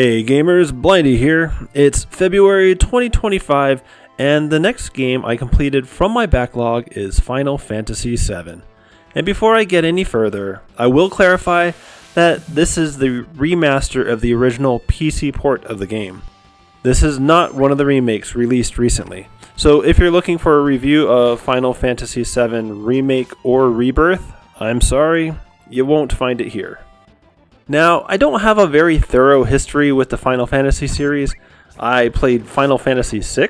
Hey gamers, Blindy here. It's February 2025 and the next game I completed from my backlog is Final Fantasy VII. And before I get any further, I will clarify that this is the remaster of the original PC port of the game. This is not one of the remakes released recently. So if you're looking for a review of Final Fantasy VII Remake or Rebirth, I'm sorry, you won't find it here. Now, I don't have a very thorough history with the Final Fantasy series. I played Final Fantasy VI,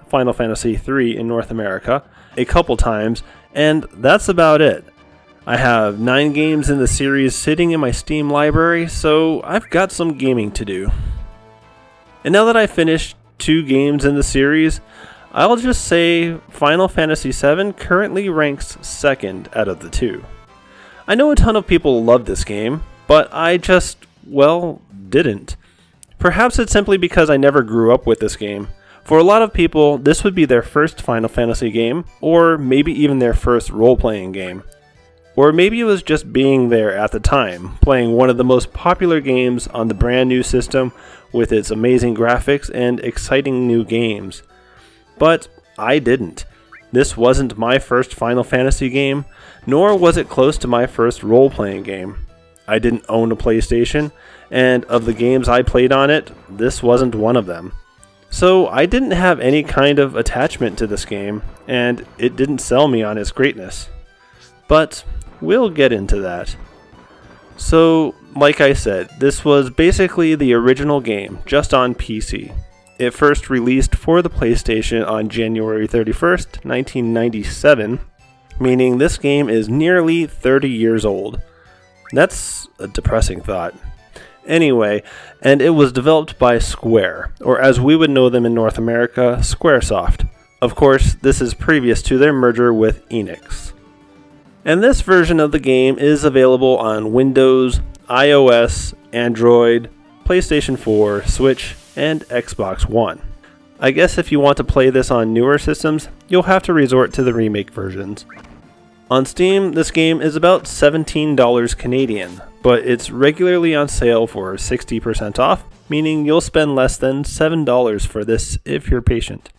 Final Fantasy III in North America, a couple times, and that's about it. I have 9 games in the series sitting in my Steam library, so I've got some gaming to do. And now that I've finished 2 games in the series, I'll just say Final Fantasy VII currently ranks second out of the 2. I know a ton of people love this game, but I just, didn't. Perhaps it's simply because I never grew up with this game. For a lot of people, this would be their first Final Fantasy game, or maybe even their first role-playing game. Or maybe it was just being there at the time, playing one of the most popular games on the brand new system with its amazing graphics and exciting new games. But I didn't. This wasn't my first Final Fantasy game, nor was it close to my first role-playing game. I didn't own a PlayStation, and of the games I played on it, this wasn't one of them. So I didn't have any kind of attachment to this game, and it didn't sell me on its greatness. But we'll get into that. So, like I said, this was basically the original game, just on PC. It first released for the PlayStation on January 31st, 1997, meaning this game is nearly 30 years old. That's a depressing thought. Anyway, and it was developed by Square, or as we would know them in North America, Squaresoft. Of course, this is previous to their merger with Enix. And this version of the game is available on Windows, iOS, Android, PlayStation 4, Switch, and Xbox One. I guess if you want to play this on newer systems, you'll have to resort to the remake versions. On Steam, this game is about $17 Canadian, but it's regularly on sale for 60% off, meaning you'll spend less than $7 for this if you're patient.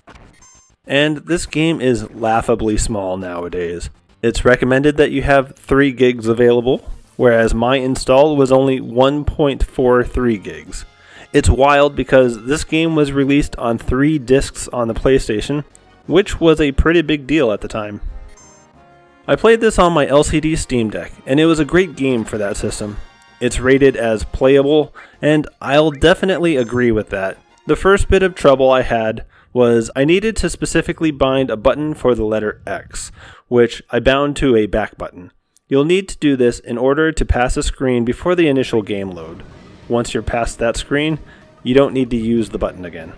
And this game is laughably small nowadays. It's recommended that you have 3 gigs available, whereas my install was only 1.43 gigs. It's wild because this game was released on 3 discs on the PlayStation, which was a pretty big deal at the time. I played this on my LCD Steam Deck, and it was a great game for that system. It's rated as playable, and I'll definitely agree with that. The first bit of trouble I had was I needed to specifically bind a button for the letter X, which I bound to a back button. You'll need to do this in order to pass a screen before the initial game load. Once you're past that screen, you don't need to use the button again.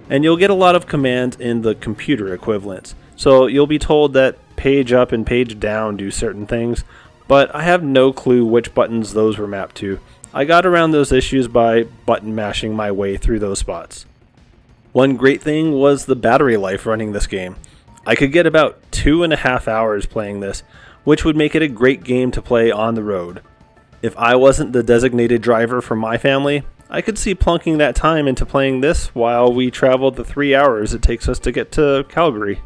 And you'll get a lot of commands in the computer equivalents, so you'll be told that page up and page down do certain things, but I have no clue which buttons those were mapped to. I got around those issues by button mashing my way through those spots. One great thing was the battery life running this game. I could get about 2.5 hours playing this, which would make it a great game to play on the road. If I wasn't the designated driver for my family, I could see plunking that time into playing this while we traveled the 3 hours it takes us to get to Calgary.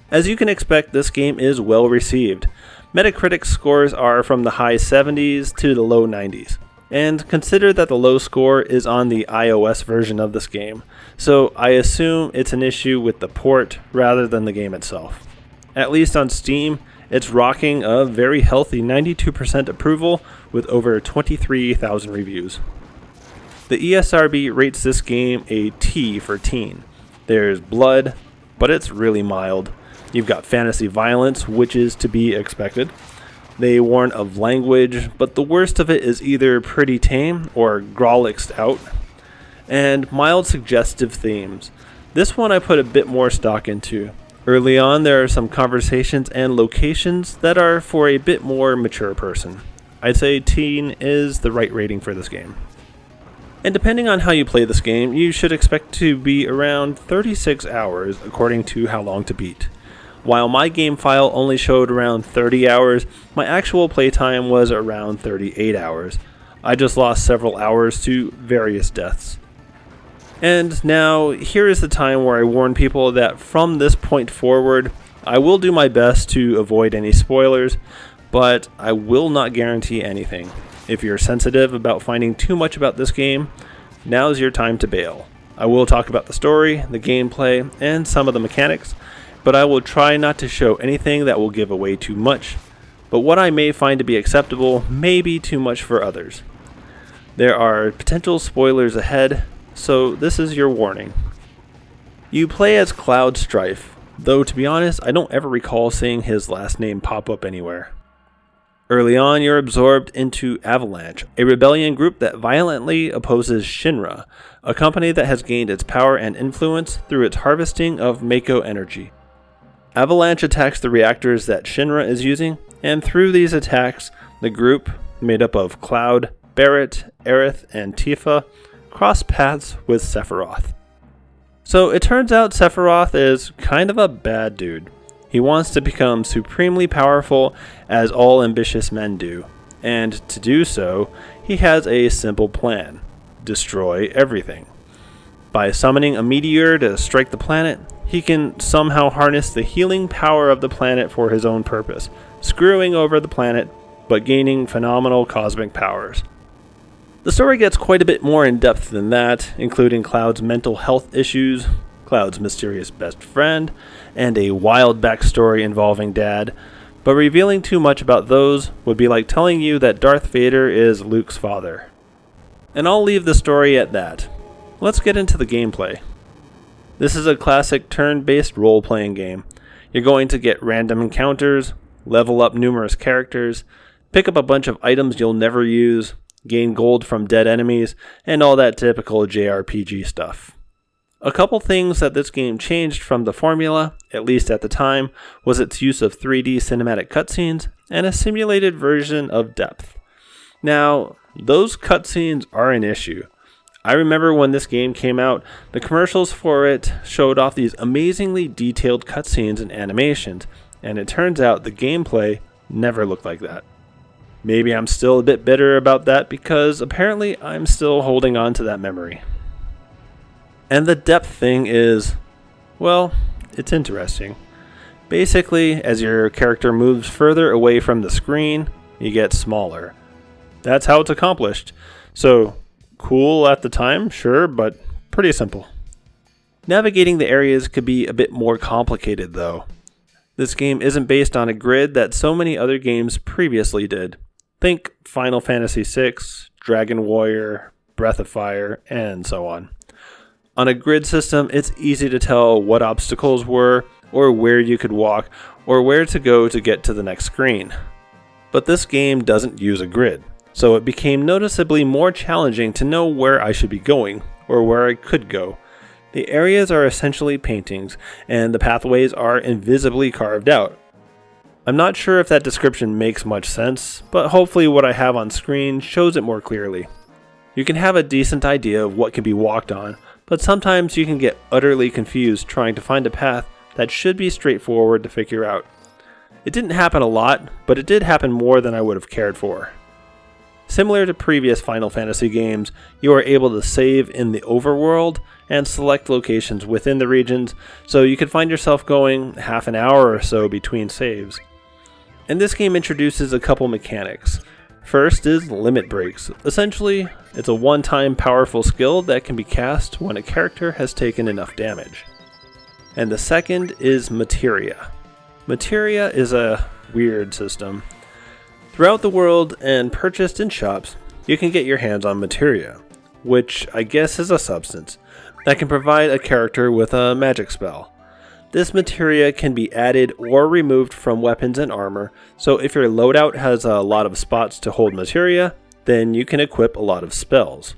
As you can expect, this game is well received. Metacritic scores are from the high 70s to the low 90s. And consider that the low score is on the iOS version of this game, so I assume it's an issue with the port rather than the game itself. At least on Steam, it's rocking a very healthy 92% approval with over 23,000 reviews. The ESRB rates this game a T for teen. There's blood, but it's really mild. You've got fantasy violence, which is to be expected. They warn of language, but the worst of it is either pretty tame or grolixed out. And mild suggestive themes. This one I put a bit more stock into. Early on, there are some conversations and locations that are for a bit more mature person. I'd say teen is the right rating for this game. And depending on how you play this game, you should expect to be around 36 hours according to how long to beat. While my game file only showed around 30 hours, my actual playtime was around 38 hours. I just lost several hours to various deaths. And now, here is the time where I warn people that from this point forward, I will do my best to avoid any spoilers, but I will not guarantee anything. If you're sensitive about finding too much about this game, now's your time to bail. I will talk about the story, the gameplay, and some of the mechanics, but I will try not to show anything that will give away too much. But what I may find to be acceptable may be too much for others. There are potential spoilers ahead, so this is your warning. You play as Cloud Strife, though to be honest, I don't ever recall seeing his last name pop up anywhere. Early on, you're absorbed into Avalanche, a rebellion group that violently opposes Shinra, a company that has gained its power and influence through its harvesting of Mako energy. Avalanche attacks the reactors that Shinra is using, and through these attacks, the group, made up of Cloud, Barrett, Aerith, and Tifa, cross paths with Sephiroth. So it turns out Sephiroth is kind of a bad dude. He wants to become supremely powerful, as all ambitious men do, and to do so, he has a simple plan: destroy everything. By summoning a meteor to strike the planet, he can somehow harness the healing power of the planet for his own purpose, screwing over the planet, but gaining phenomenal cosmic powers. The story gets quite a bit more in depth than that, including Cloud's mental health issues, Cloud's mysterious best friend, and a wild backstory involving Dad, but revealing too much about those would be like telling you that Darth Vader is Luke's father. And I'll leave the story at that. Let's get into the gameplay. This is a classic turn-based role-playing game. You're going to get random encounters, level up numerous characters, pick up a bunch of items you'll never use, gain gold from dead enemies, and all that typical JRPG stuff. A couple things that this game changed from the formula, at least at the time, was its use of 3D cinematic cutscenes and a simulated version of depth. Now, those cutscenes are an issue. I remember when this game came out, the commercials for it showed off these amazingly detailed cutscenes and animations, and it turns out the gameplay never looked like that. Maybe I'm still a bit bitter about that because apparently I'm still holding on to that memory. And the depth thing is, well, it's interesting. Basically, as your character moves further away from the screen, you get smaller. That's how it's accomplished. So, cool at the time, sure, but pretty simple. Navigating the areas could be a bit more complicated though. This game isn't based on a grid that so many other games previously did. Think Final Fantasy VI, Dragon Warrior, Breath of Fire, and so on. On a grid system, it's easy to tell what obstacles were, or where you could walk, or where to go to get to the next screen. But this game doesn't use a grid, so it became noticeably more challenging to know where I should be going, or where I could go. The areas are essentially paintings, and the pathways are invisibly carved out. I'm not sure if that description makes much sense, but hopefully what I have on screen shows it more clearly. You can have a decent idea of what can be walked on, but sometimes you can get utterly confused trying to find a path that should be straightforward to figure out. It didn't happen a lot, but it did happen more than I would have cared for. Similar to previous Final Fantasy games, you are able to save in the overworld and select locations within the regions, so you could find yourself going half an hour or so between saves. And this game introduces a couple mechanics. First is limit breaks. Essentially, it's a one-time powerful skill that can be cast when a character has taken enough damage. And the second is materia. Materia is a weird system. Throughout the world and purchased in shops, you can get your hands on materia, which I guess is a substance that can provide a character with a magic spell. This materia can be added or removed from weapons and armor, so if your loadout has a lot of spots to hold materia, then you can equip a lot of spells.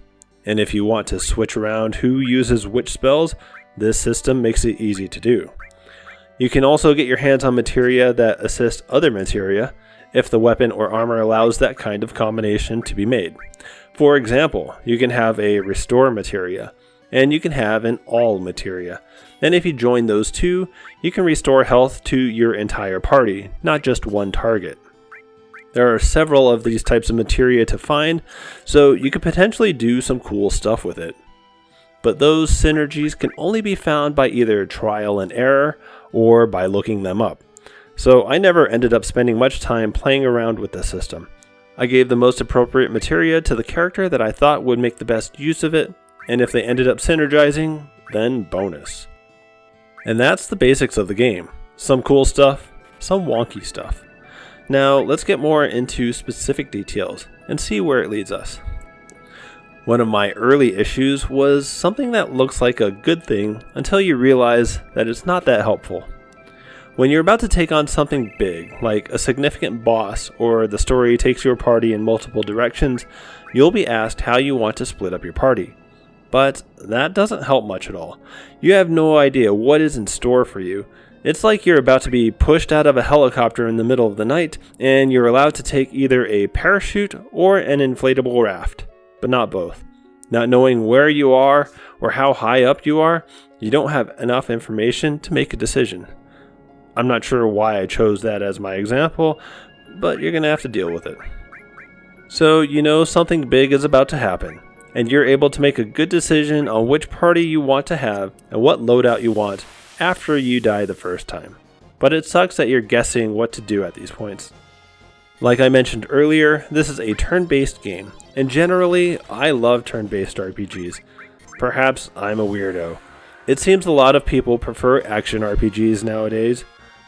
And if you want to switch around who uses which spells, this system makes it easy to do. You can also get your hands on materia that assist other materia, if the weapon or armor allows that kind of combination to be made. For example, you can have a restore materia, and you can have an all materia. And if you join those two, you can restore health to your entire party, not just one target. There are several of these types of materia to find, so you could potentially do some cool stuff with it. But those synergies can only be found by either trial and error or by looking them up. So I never ended up spending much time playing around with the system. I gave the most appropriate materia to the character that I thought would make the best use of it, and if they ended up synergizing, then bonus. And that's the basics of the game. Some cool stuff, some wonky stuff. Now let's get more into specific details and see where it leads us. One of my early issues was something that looks like a good thing until you realize that it's not that helpful. When you're about to take on something big, like a significant boss or the story takes your party in multiple directions, you'll be asked how you want to split up your party. But that doesn't help much at all. You have no idea what is in store for you. It's like you're about to be pushed out of a helicopter in the middle of the night, and you're allowed to take either a parachute or an inflatable raft, but not both. Not knowing where you are or how high up you are, you don't have enough information to make a decision. I'm not sure why I chose that as my example, but you're going to have to deal with it. So you know something big is about to happen, and you're able to make a good decision on which party you want to have and what loadout you want after you die the first time. But it sucks that you're guessing what to do at these points. Like I mentioned earlier, this is a turn-based game, and generally, I love turn-based RPGs. Perhaps I'm a weirdo. It seems a lot of people prefer action RPGs nowadays,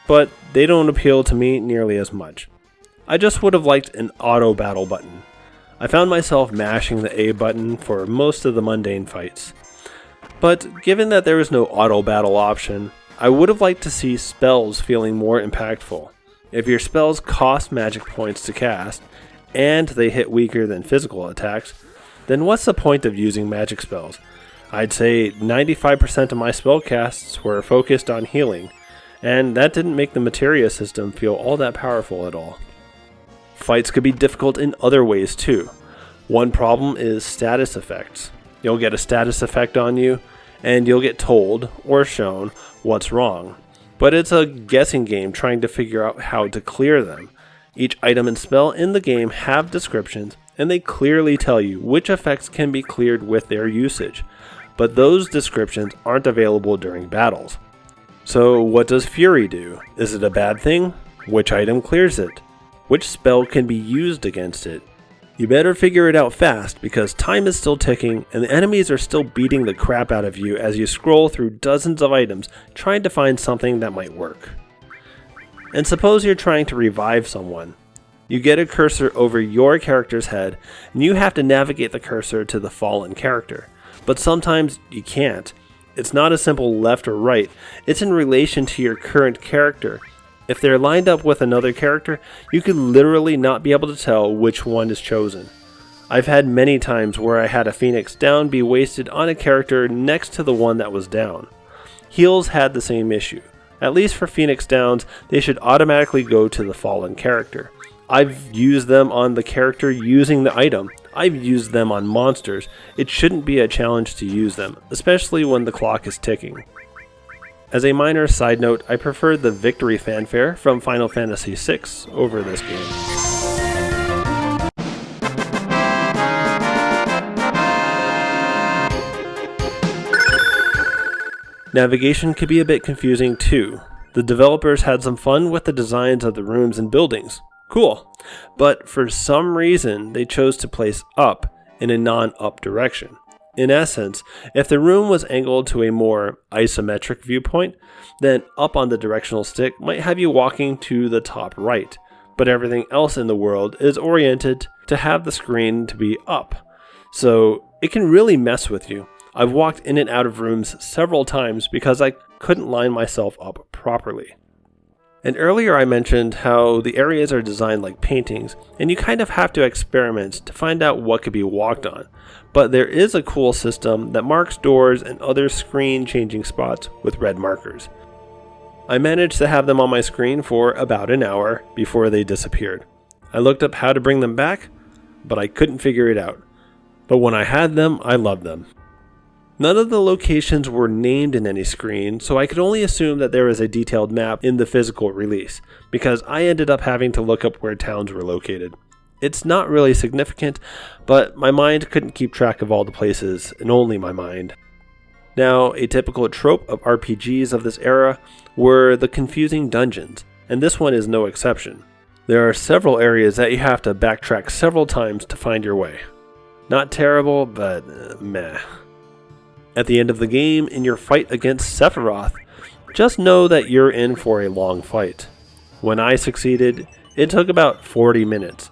but they don't appeal to me nearly as much. I just would have liked an auto battle button. I found myself mashing the A button for most of the mundane fights. But given that there is no auto battle option, I would have liked to see spells feeling more impactful. If your spells cost magic points to cast, and they hit weaker than physical attacks, then what's the point of using magic spells? I'd say 95% of my spell casts were focused on healing, and that didn't make the materia system feel all that powerful at all. Fights could be difficult in other ways too. One problem is status effects. You'll get a status effect on you, and you'll get told or shown what's wrong. But it's a guessing game trying to figure out how to clear them. Each item and spell in the game have descriptions, and they clearly tell you which effects can be cleared with their usage. But those descriptions aren't available during battles. So what does Fury do? Is it a bad thing? Which item clears it? Which spell can be used against it? You better figure it out fast because time is still ticking and the enemies are still beating the crap out of you as you scroll through dozens of items trying to find something that might work. And suppose you're trying to revive someone. You get a cursor over your character's head and you have to navigate the cursor to the fallen character. But sometimes you can't. It's not a simple left or right, it's in relation to your current character. If they're lined up with another character, you could literally not be able to tell which one is chosen. I've had many times where I had a Phoenix down be wasted on a character next to the one that was down. Heals had the same issue. At least for Phoenix downs, they should automatically go to the fallen character. I've used them on the character using the item. I've used them on monsters. It shouldn't be a challenge to use them, especially when the clock is ticking. As a minor side note, I prefer the victory fanfare from Final Fantasy VI over this game. Navigation could be a bit confusing too. The developers had some fun with the designs of the rooms and buildings. Cool. But for some reason, they chose to place up in a non-up direction. In essence, if the room was angled to a more isometric viewpoint, then up on the directional stick might have you walking to the top right, but everything else in the world is oriented to have the screen to be up. So it can really mess with you. I've walked in and out of rooms several times because I couldn't line myself up properly. And earlier I mentioned how the areas are designed like paintings, and you kind of have to experiment to find out what could be walked on. But there is a cool system that marks doors and other screen changing spots with red markers. I managed to have them on my screen for about an hour before they disappeared. I looked up how to bring them back, but I couldn't figure it out. But when I had them, I loved them. None of the locations were named in any screen, so I could only assume that there was a detailed map in the physical release, because I ended up having to look up where towns were located. It's not really significant, but my mind couldn't keep track of all the places, and only my mind. Now, a typical trope of RPGs of this era were the confusing dungeons, and this one is no exception. There are several areas that you have to backtrack several times to find your way. Not terrible, but meh. At the end of the game, in your fight against Sephiroth, just know that you're in for a long fight. When I succeeded, it took about 40 minutes.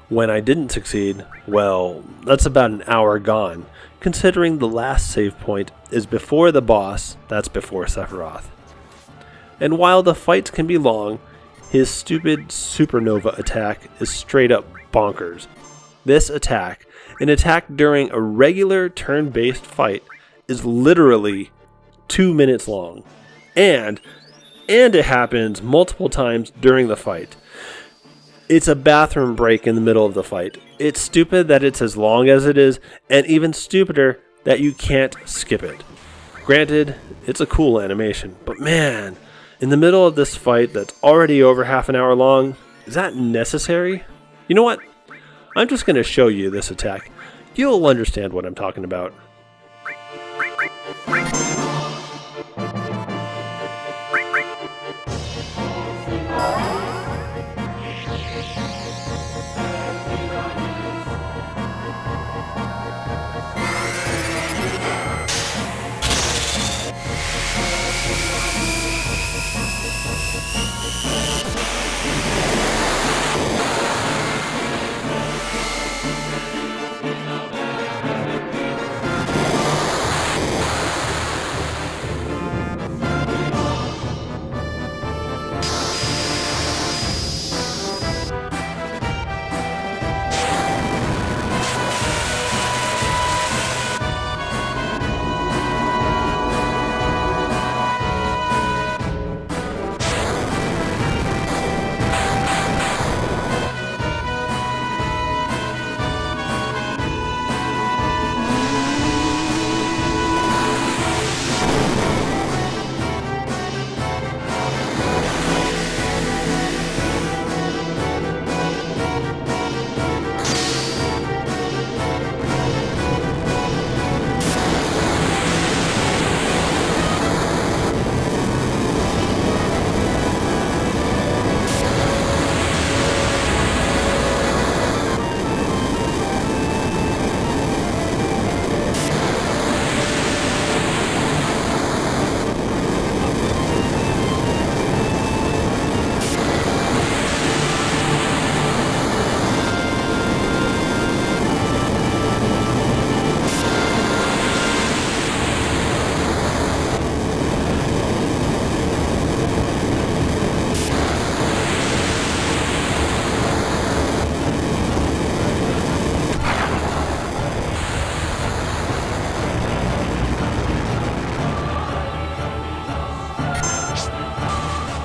When I didn't succeed, well, that's about an hour gone, considering the last save point is before the boss, that's before Sephiroth. And while the fights can be long, his stupid supernova attack is straight up bonkers. This attack, an attack during a regular turn-based fight, is literally 2 minutes long. And it happens multiple times during the fight. It's a bathroom break in the middle of the fight. It's stupid that it's as long as it is, and even stupider that you can't skip it. Granted, it's a cool animation, but man, in the middle of this fight that's already over half an hour long, is that necessary? You know what? I'm just going to show you this attack. You'll understand what I'm talking about.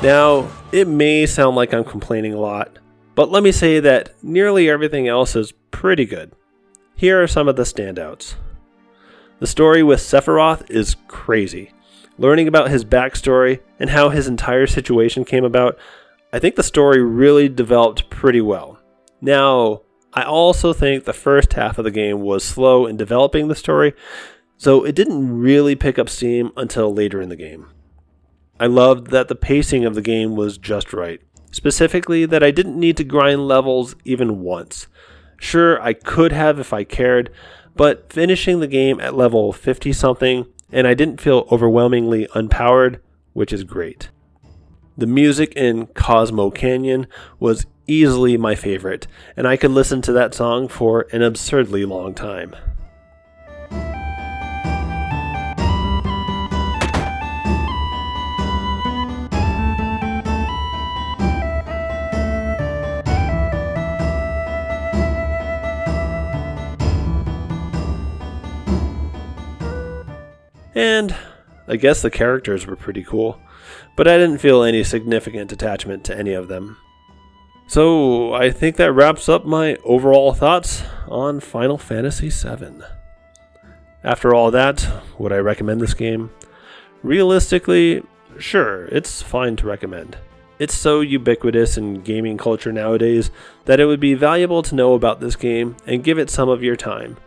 Now, it may sound like I'm complaining a lot, but let me say that nearly everything else is pretty good. Here are some of the standouts. The story with Sephiroth is crazy. Learning about his backstory and how his entire situation came about, I think the story really developed pretty well. Now, I also think the first half of the game was slow in developing the story, so it didn't really pick up steam until later in the game. I loved that the pacing of the game was just right. Specifically, that I didn't need to grind levels even once. Sure, I could have if I cared, but finishing the game at level 50-something, and I didn't feel overwhelmingly unpowered, which is great. The music in Cosmo Canyon was easily my favorite, and I could listen to that song for an absurdly long time. And I guess the characters were pretty cool, but I didn't feel any significant attachment to any of them. So I think that wraps up my overall thoughts on Final Fantasy VII. After all that, would I recommend this game? Realistically, sure, it's fine to recommend. It's so ubiquitous in gaming culture nowadays that it would be valuable to know about this game and give it some of your time.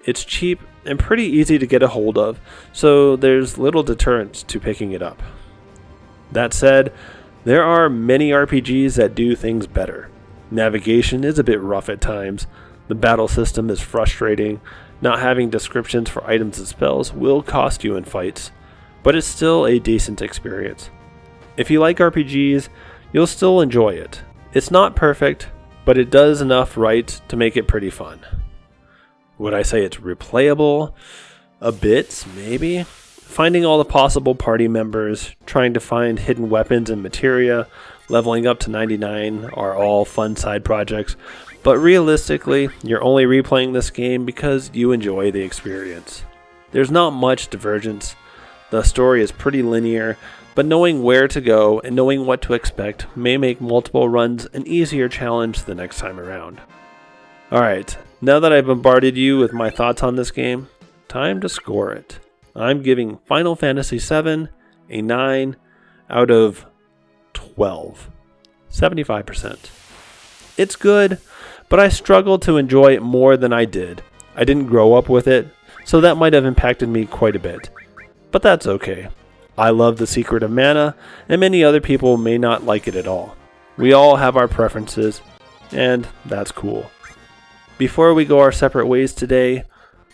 It's cheap and pretty easy to get a hold of, so there's little deterrent to picking it up. That said, there are many RPGs that do things better. Navigation is a bit rough at times, the battle system is frustrating, not having descriptions for items and spells will cost you in fights, but it's still a decent experience. If you like RPGs, you'll still enjoy it. It's not perfect, but it does enough right to make it pretty fun. Would I say it's replayable? A bit, maybe. Finding all the possible party members, trying to find hidden weapons and materia, leveling up to 99 are all fun side projects, but realistically, you're only replaying this game because you enjoy the experience. There's not much divergence. The story is pretty linear, but knowing where to go and knowing what to expect may make multiple runs an easier challenge the next time around. Alright, now that I've bombarded you with my thoughts on this game, time to score it. I'm giving Final Fantasy VII a 9 out of 12. 75%. It's good, but I struggled to enjoy it more than I did. I didn't grow up with it, so that might have impacted me quite a bit. But that's okay. I love The Secret of Mana, and many other people may not like it at all. We all have our preferences, and that's cool. Before we go our separate ways today,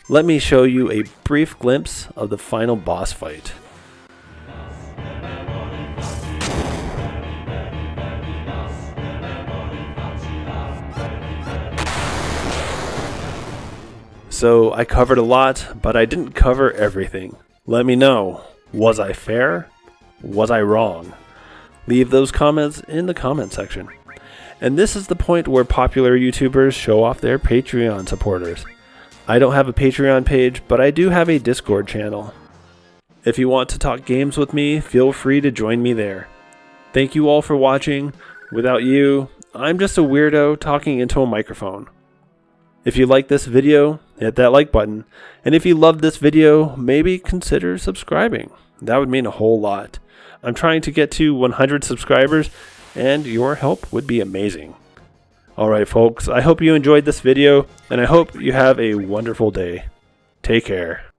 let me show you a brief glimpse of the final boss fight. So I covered a lot, but I didn't cover everything. Let me know. Was I fair? Was I wrong? Leave those comments in the comment section. And this is the point where popular YouTubers show off their Patreon supporters. I don't have a Patreon page, but I do have a Discord channel. If you want to talk games with me, feel free to join me there. Thank you all for watching. Without you, I'm just a weirdo talking into a microphone. If you like this video, hit that like button. And if you loved this video, maybe consider subscribing. That would mean a whole lot. I'm trying to get to 100 subscribers, and your help would be amazing. Alright folks, I hope you enjoyed this video, and I hope you have a wonderful day. Take care.